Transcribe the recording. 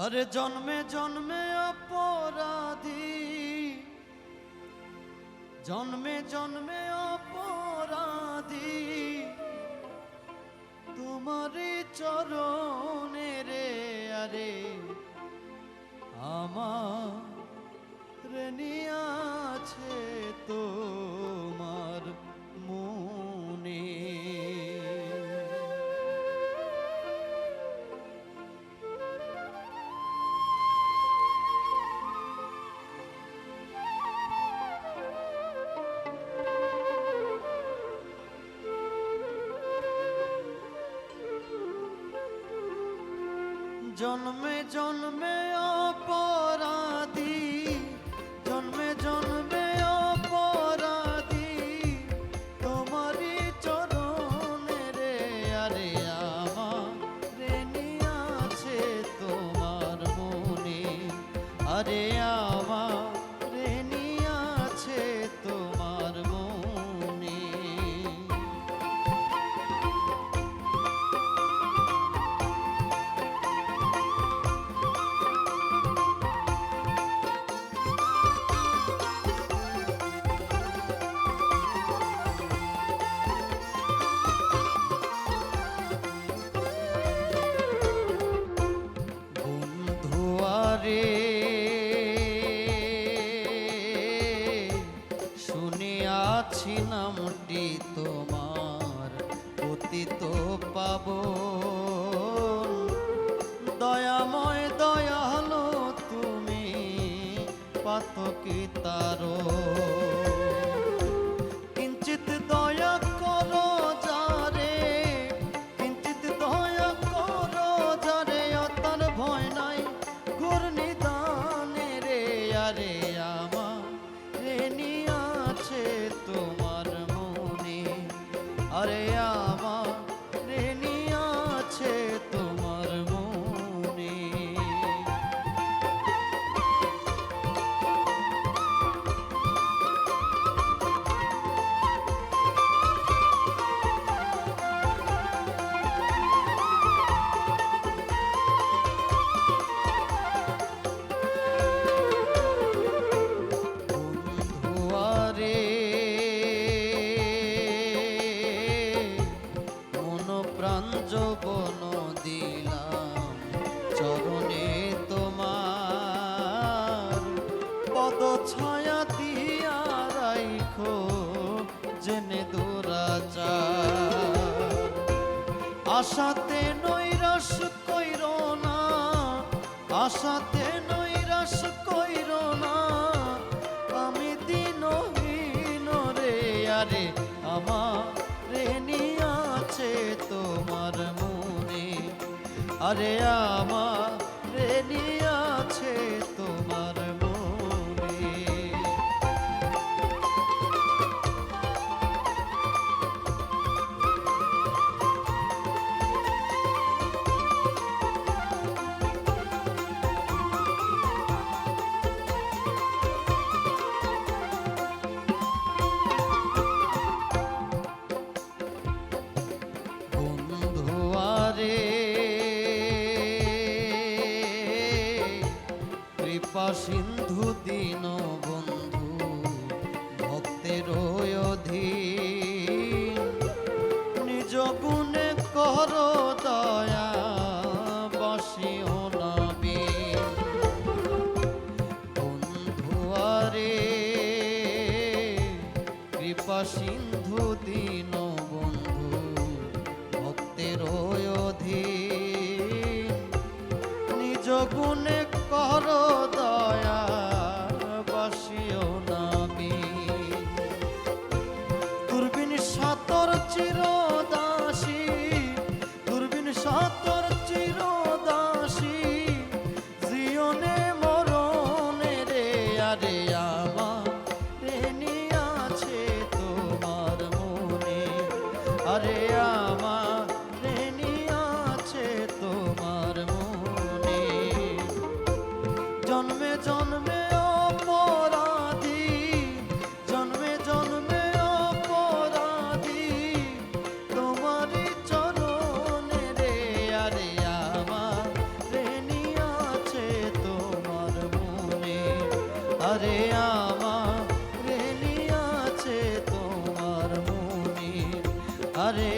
अरे जन्मे जन्मे अपराधी, जन्मे जन्मे अपराधी तुम्हारी चरणे रे। अरे आमार निया आछे तोमार मने। जन्मे जन्मे अपराधी, जन्मे जन्मे अपराधी तुम्हारी चरणे रे। अरे आमारे निया आछे तोमार मने। अरे आमारे निया आछे तोमार मने। শুনিয়াছি নামটি তোমার পতিত পাবন। দয়াময় দয়ালো তুমি পাতকি তারো। কিঞ্চিত দয়া করো যারে, কিঞ্চিত দয়া করো যারে তার ভয় নাই ঘূর্ণিদানে রে। আরে আমারে নিয়া আছে তোমার মনে। আরে আমারে নিয়া আছে তোমার মনে। যৌবন দিলাম চরণে তোমার। পদ ছায়া দিয়া রাইখো জেনে দুরাচার। আশাতে নৈরাশ কইরো না, আশাতে নৈরাশ কইরো না, আমি দিনহীন রে। আরে আমারে নিয়া আছে তোমার মনে। আরে আমারে নিয়া আছে তোমার মনে। কৃপা সিন্ধু দীন বন্ধু ভক্তের অধীন। নিজ গুণে কর দয়া বসিও না বিন। বন্ধু আরে কৃপা সিন্ধু দীন বন্ধু ভক্তের অধীন। নিজ গুণে কর দয়া বাসিও না বিন। দূরবীন সাতর চিরদাসী, দূরবীন সাতর চিরদাসী জীবনে মরণে রে। আরে আমারে নিয়া আছে তোমার মনে। আরে আমারে নিয়া আছে তোমার মনে। আরে আমার রে নিয়াছে তোমার মনি, আরে